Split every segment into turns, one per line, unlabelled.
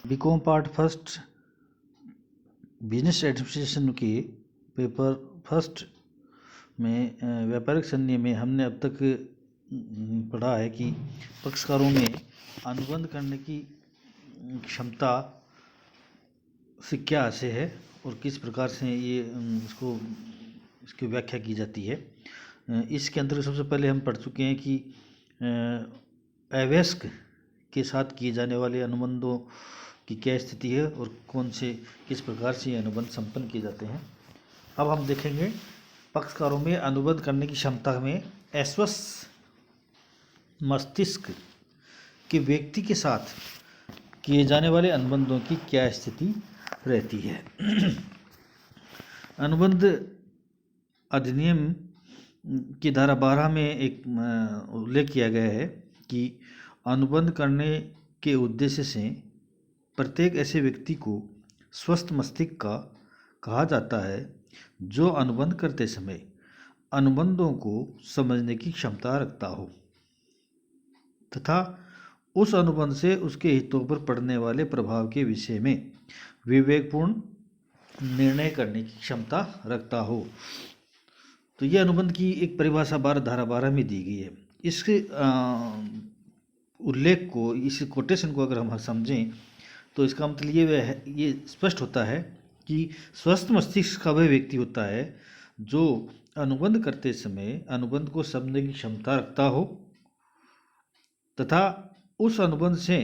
BCom part first business administration के paper first में व्यापारिक संधि में हमने अब तक पढ़ा है कि पक्षकारों में अनुबंध करने की क्षमता से क्या आशय है और किस प्रकार से ये इसकी व्याख्या की जाती है। इसके अंतर्गत सबसे पहले हम पढ़ चुके हैं कि अवयस्क के साथ किए जाने वाले अनुबंधों की क्या स्थिति है और किस प्रकार से ये अनुबंध संपन्न किए जाते हैं। अब हम देखेंगे पक्षकारों में अनुबंध करने की क्षमता में अस्वस्थ मस्तिष्क के व्यक्ति के साथ किए जाने वाले अनुबंधों की क्या स्थिति रहती है। अनुबंध अधिनियम की धारा 12 में एक उल्लेख किया गया है कि अनुबंध करने के उद्देश्य से प्रत्येक ऐसे व्यक्ति को स्वस्थ मस्तिष्क का कहा जाता है जो अनुबंध करते समय अनुबंधों को समझने की क्षमता रखता हो तथा उस अनुबंध से उसके हितों पर पड़ने वाले प्रभाव के विषय में विवेकपूर्ण निर्णय करने की क्षमता रखता हो। तो यह अनुबंध की एक परिभाषा धारा 12 में दी गई है। इसके उल्लेख को, इस कोटेशन को अगर हम समझें तो इसका मतलब ये स्पष्ट होता है कि स्वस्थ मस्तिष्क का वह व्यक्ति होता है जो अनुबंध करते समय अनुबंध को समझने की क्षमता रखता हो तथा उस अनुबंध से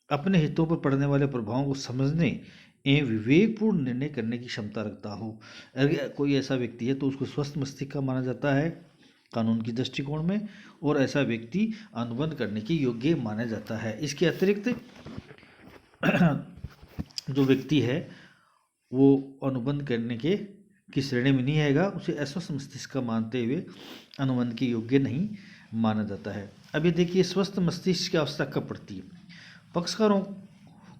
अपने हितों पर पड़ने वाले प्रभावों को समझने एवं विवेकपूर्ण निर्णय करने की क्षमता रखता हो। अगर कोई ऐसा व्यक्ति है तो उसको स्वस्थ मस्तिष्क का माना जाता है कानून की दृष्टिकोण में, और ऐसा व्यक्ति अनुबंध करने के योग्य माना जाता है। इसके अतिरिक्त जो व्यक्ति है वो अनुबंध करने की श्रेणी में नहीं आएगा, उसे अस्वस्थ मस्तिष्क का मानते हुए अनुबंध के योग्य नहीं माना जाता है। अभी देखिए स्वस्थ मस्तिष्क की अवस्था कब पड़ती है। पक्षकारों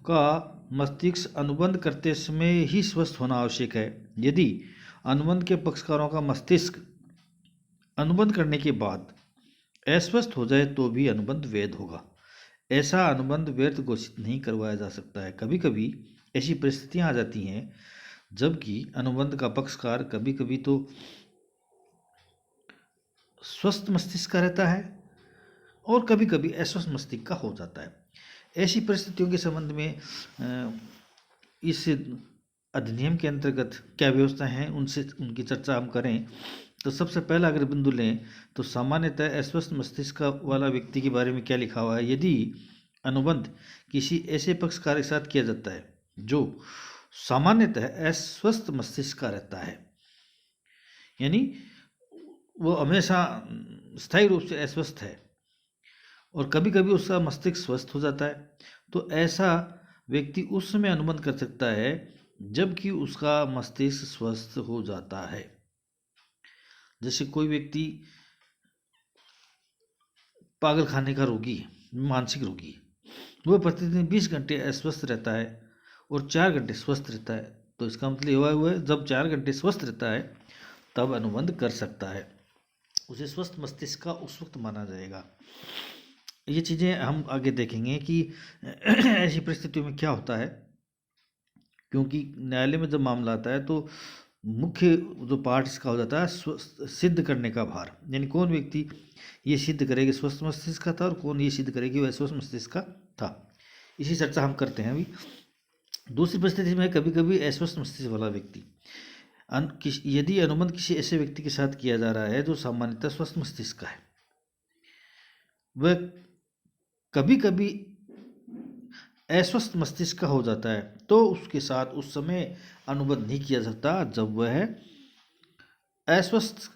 का मस्तिष्क अनुबंध करते समय ही स्वस्थ होना आवश्यक है। यदि अनुबंध के पक्षकारों का मस्तिष्क अनुबंध करने के बाद अस्वस्थ हो जाए तो भी अनुबंध वैध होगा। ऐसा अनुबंध व्यर्थ घोषित नहीं करवाया जा सकता है। कभी कभी ऐसी परिस्थितियां आ जाती हैं जबकि अनुबंध का पक्षकार कभी कभी तो स्वस्थ मस्तिष्क का रहता है और कभी कभी अस्वस्थ मस्तिष्क का हो जाता है। ऐसी परिस्थितियों के संबंध में इस अधिनियम के अंतर्गत क्या व्यवस्था है उनकी चर्चा हम करें तो सबसे पहला अगर बिंदु लें तो सामान्यतः अस्वस्थ मस्तिष्क वाला व्यक्ति के बारे में क्या लिखा हुआ है। यदि अनुबंध किसी ऐसे पक्षकार के साथ किया जाता है जो सामान्यतः अस्वस्थ मस्तिष्क का रहता है, यानी वो हमेशा स्थायी रूप से अस्वस्थ है और कभी कभी उसका मस्तिष्क स्वस्थ हो जाता है, तो ऐसा व्यक्ति उस समय अनुबंध कर सकता है जबकि उसका मस्तिष्क स्वस्थ हो जाता है। जैसे कोई व्यक्ति पागल खाने का रोगी है, मानसिक रोगी है, वह प्रतिदिन 20 घंटे अस्वस्थ रहता है और 4 घंटे स्वस्थ रहता है, तो इसका मतलब यह हुआ है जब 4 घंटे स्वस्थ रहता है तब अनुबंध कर सकता है, उसे स्वस्थ मस्तिष्क का उस वक्त माना जाएगा। ये चीज़ें हम आगे देखेंगे कि ऐसी परिस्थितियों में क्या होता है, क्योंकि न्यायालय में जब मामला आता है तो मुख्य जो पार्ट इसका हो जाता है सिद्ध करने का भार, यानी कौन व्यक्ति ये सिद्ध करेगा स्वस्थ मस्तिष्क का था और कौन ये सिद्ध करेगी वह स्वस्थ मस्तिष्क का था। इसी चर्चा हम करते हैं। अभी दूसरी परिस्थिति में कभी कभी अस्वस्थ मस्तिष्क वाला व्यक्ति यदि अनुबंध किसी ऐसे व्यक्ति के साथ किया जा रहा है जो सामान्यतः स्वस्थ मस्तिष्क का है, वह कभी कभी अस्वस्थ मस्तिष्क का हो जाता है तो उसके साथ उस समय अनुबंध नहीं किया सकता जब वह अस्वस्थ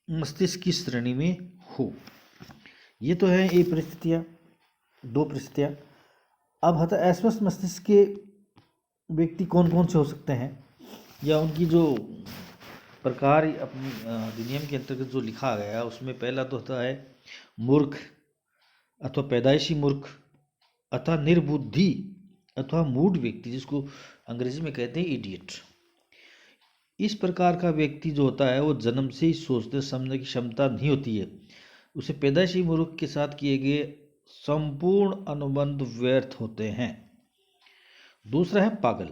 मस्तिष्क की श्रेणी में हो। ये तो है ये परिस्थितियाँ, दो परिस्थितियाँ। अब होता है अस्वस्थ मस्तिष्क के व्यक्ति कौन कौन से हो सकते हैं या उनकी जो प्रकार अपनी अधिनियम के अंतर्गत जो लिखा गया है उसमें पहला तो होता है मूर्ख अथवा पैदाइशी मूर्ख अथवा निर्बुद्धि अथवा मूड व्यक्ति, जिसको अंग्रेजी में कहते हैं इडियट। इस प्रकार का व्यक्ति जो होता है वो जन्म से ही सोचने समझने की क्षमता नहीं होती है, उसे पैदाइशी मूर्ख के साथ किए गए संपूर्ण अनुबंध व्यर्थ होते हैं। दूसरा है पागल।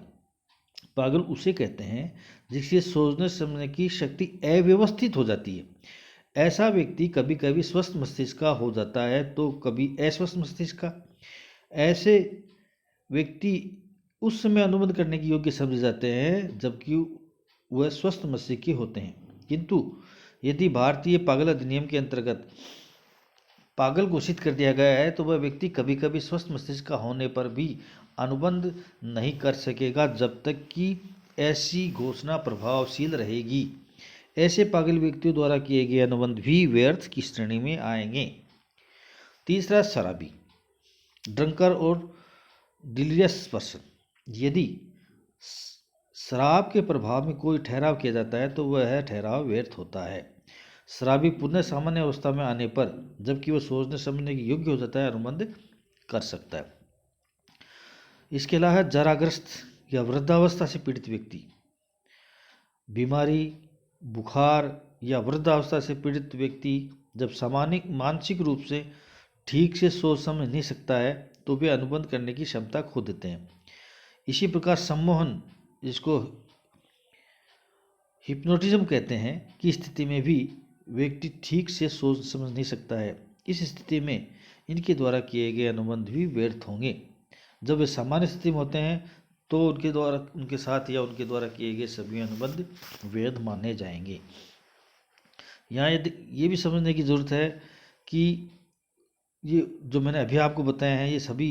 पागल उसे कहते हैं जिसकी सोचने समझने की शक्ति अव्यवस्थित हो जाती है। ऐसा व्यक्ति कभी कभी स्वस्थ मस्तिष्क का हो जाता है तो कभी अस्वस्थ मस्तिष्क का। ऐसे व्यक्ति उस समय अनुबंध करने के योग्य समझे जाते हैं जबकि वह स्वस्थ मस्तिष्क के होते हैं। किंतु यदि भारतीय पागल अधिनियम के अंतर्गत पागल घोषित कर दिया गया है तो वह व्यक्ति कभी कभी स्वस्थ मस्तिष्क का होने पर भी अनुबंध नहीं कर सकेगा जब तक कि ऐसी घोषणा प्रभावशील रहेगी। ऐसे पागल व्यक्तियों द्वारा किए गए अनुबंध भी व्यर्थ की श्रेणी में आएंगे। तीसरा, शराबी, ड्रंकर और डिलीरियस पर्सन। यदि शराब के प्रभाव में कोई ठहराव किया जाता है तो वह ठहराव व्यर्थ होता है। शराबी पुनः सामान्य अवस्था में आने पर जबकि वह सोचने समझने के योग्य हो जाता है अनुबंध कर सकता है। इसके अलावा जराग्रस्त या वृद्धावस्था से पीड़ित व्यक्ति, बीमारी, बुखार या वृद्धावस्था से पीड़ित व्यक्ति जब सामान्य मानसिक रूप से ठीक से सोच समझ नहीं सकता है तो वे अनुबंध करने की क्षमता खो देते हैं। इसी प्रकार सम्मोहन, जिसको हिप्नोटिज्म कहते हैं, की स्थिति में भी व्यक्ति ठीक से सोच समझ नहीं सकता है। इस स्थिति में इनके द्वारा किए गए अनुबंध भी व्यर्थ होंगे। जब वे सामान्य स्थिति में होते हैं तो उनके साथ या उनके द्वारा किए गए सभी अनुबंध वैध माने जाएंगे। यहाँ ये भी समझने की ज़रूरत है कि ये जो मैंने अभी आपको बताया है ये सभी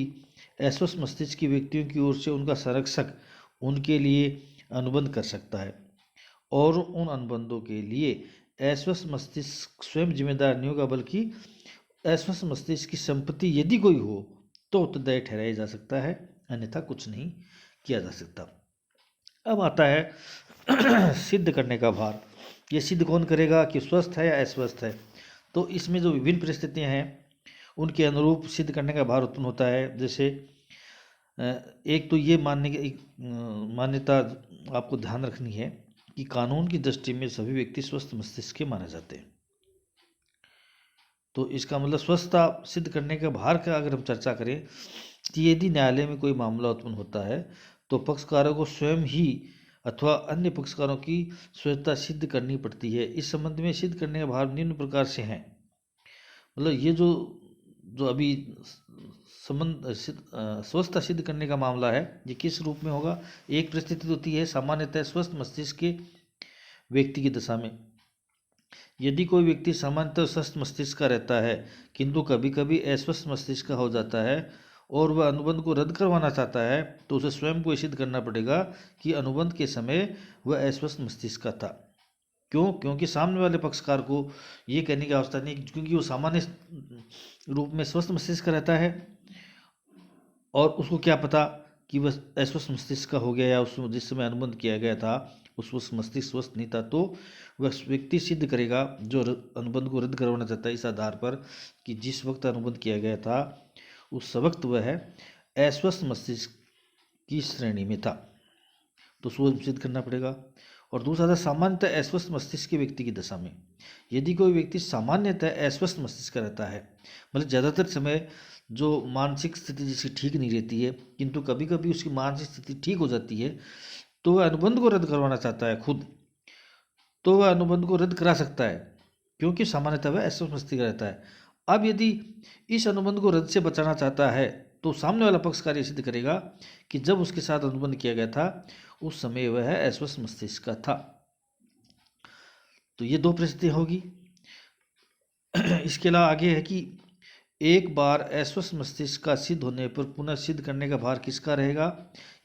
अस्वस्थ मस्तिष्क के व्यक्तियों की ओर से उनका संरक्षक उनके लिए अनुबंध कर सकता है और उन अनुबंधों के लिए अस्वस्थ मस्तिष्क स्वयं जिम्मेदार नहीं होगा, बल्कि अस्वस्थ मस्तिष्क की संपत्ति यदि कोई हो तो उत्तरदायी ठहराया जा सकता है, अन्यथा कुछ नहीं किया जा सकता। अब आता है सिद्ध करने का भार। ये सिद्ध कौन करेगा कि स्वस्थ है या अस्वस्थ है। तो इसमें जो विभिन्न परिस्थितियां हैं उनके अनुरूप सिद्ध करने का भार उत्पन्न होता है। जैसे एक तो ये मानने की एक मान्यता आपको ध्यान रखनी है कि कानून की दृष्टि में सभी व्यक्ति स्वस्थ मस्तिष्क के माने जाते हैं। तो इसका मतलब स्वस्थता सिद्ध करने के भार का अगर हम चर्चा करें तो यदि न्यायालय में कोई मामला उत्पन्न होता है तो पक्षकारों को स्वयं ही अथवा अन्य पक्षकारों की स्वस्थता सिद्ध करनी पड़ती है। इस संबंध में सिद्ध करने का भार निम्न प्रकार से हैं। मतलब ये जो अभी संबंध स्वस्थता सिद्ध करने का मामला है ये किस रूप में होगा। एक परिस्थिति होती है सामान्यतः स्वस्थ मस्तिष्क के व्यक्ति की दशा में। यदि कोई व्यक्ति सामान्यतः स्वस्थ मस्तिष्क का रहता है किंतु कभी कभी अस्वस्थ मस्तिष्क का हो जाता है और वह अनुबंध को रद्द करवाना चाहता है तो उसे स्वयं को सिद्ध करना पड़ेगा कि अनुबंध के समय वह अस्वस्थ मस्तिष्क का था। क्यों? क्योंकि सामने वाले पक्षकार को ये कहने की आवश्यकता नहीं, क्योंकि वो सामान्य रूप में स्वस्थ मस्तिष्क का रहता है और उसको क्या पता कि वह अस्वस्थ मस्तिष्क का हो गया या उस जिस समय अनुबंध किया गया था उस वक्त मस्तिष्क स्वस्थ नहीं था। तो वह व्यक्ति सिद्ध करेगा जो अनुबंध को रद्द करवाना चाहता है इस आधार पर कि जिस वक्त अनुबंध किया गया था उस वक्त वह अस्वस्थ मस्तिष्क की श्रेणी में था, तो उसको सिद्ध करना पड़ेगा। और दूसरा था सामान्यतः अस्वस्थ मस्तिष्क के व्यक्ति की दशा में। यदि कोई व्यक्ति सामान्यतः अस्वस्थ मस्तिष्क का रहता है, मतलब ज़्यादातर समय जो मानसिक स्थिति जिसकी ठीक नहीं रहती है किंतु कभी कभी उसकी मानसिक स्थिति ठीक हो जाती है तो वह अनुबंध को रद्द करवाना चाहता है खुद, तो वह अनुबंध को रद्द करा सकता है क्योंकि सामान्यतः वह अस्वस्थ मस्तिष्क का रहता है। अब यदि इस अनुबंध को रद्द से बचाना चाहता है तो सामने वाला पक्षकार ये सिद्ध करेगा कि जब उसके साथ अनुबंध किया गया था उस समय वह अस्वस्थ मस्तिष्क का था। तो ये दो परिस्थिति होगी। इसके अलावा आगे है कि एक बार अस्वस्थ मस्तिष्क का सिद्ध होने पर पुनः सिद्ध करने का भार किसका रहेगा।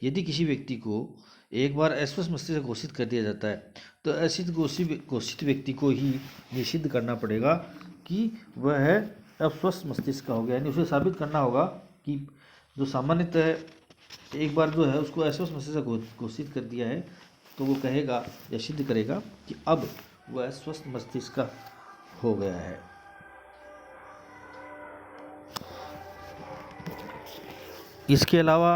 यदि किसी व्यक्ति को एक बार अस्वस्थ मस्तिष्क घोषित कर दिया जाता है तो ऐसे घोषित व्यक्ति को ही ये सिद्ध करना पड़ेगा कि वह है अब स्वस्थ मस्तिष्क का हो गया। यानी उसे साबित करना होगा कि जो सामान्यतः एक बार जो है उसको अस्वस्थ मस्तिष्क घोषित कर दिया है तो वो कहेगा या सिद्ध करेगा कि अब वह स्वस्थ मस्तिष्क का हो गया है। इसके अलावा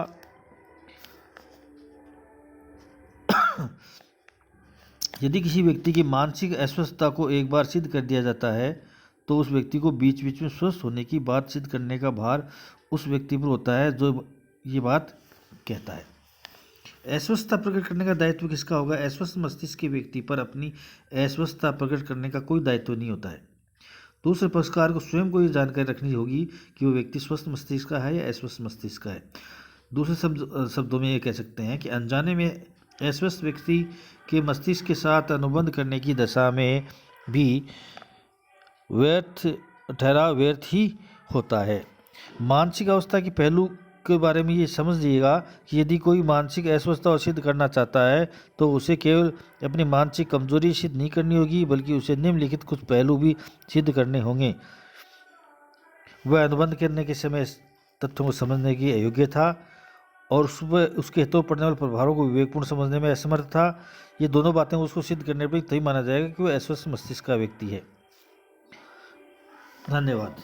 यदि किसी व्यक्ति की मानसिक अस्वस्थता को एक बार सिद्ध कर दिया जाता है तो उस व्यक्ति को बीच बीच में स्वस्थ होने की बात सिद्ध करने का भार उस व्यक्ति पर होता है जो ये बात कहता है। अस्वस्थता प्रकट करने का दायित्व किसका होगा? अस्वस्थ मस्तिष्क के व्यक्ति पर अपनी अस्वस्थता प्रकट करने का कोई दायित्व नहीं होता है। दूसरे पक्षकार को स्वयं को ये जानकारी रखनी होगी कि वो व्यक्ति स्वस्थ मस्तिष्क का है या अस्वस्थ मस्तिष्क का है। दूसरे शब्दों में ये कह सकते हैं कि अनजाने में अस्वस्थ व्यक्ति के मस्तिष्क के साथ अनुबंध करने की दशा में भी ठहराव व्यर्थ ही होता है। मानसिक अवस्था के पहलू के बारे में ये समझ लीजिएगा कि यदि कोई मानसिक अस्वस्थता सिद्ध करना चाहता है तो उसे केवल अपनी मानसिक कमजोरी सिद्ध नहीं करनी होगी, बल्कि उसे निम्नलिखित कुछ पहलू भी सिद्ध करने होंगे। वह अनुबंध करने के समय तथ्यों को समझने की अयोग्य था और उसके हितों पड़ने वाले प्रभावों को विवेकपूर्ण समझने में असमर्थ था। ये दोनों बातें उसको सिद्ध करने पर तभी माना जाएगा कि वह अस्वस्थ मस्तिष्क का व्यक्ति है। धन्यवाद।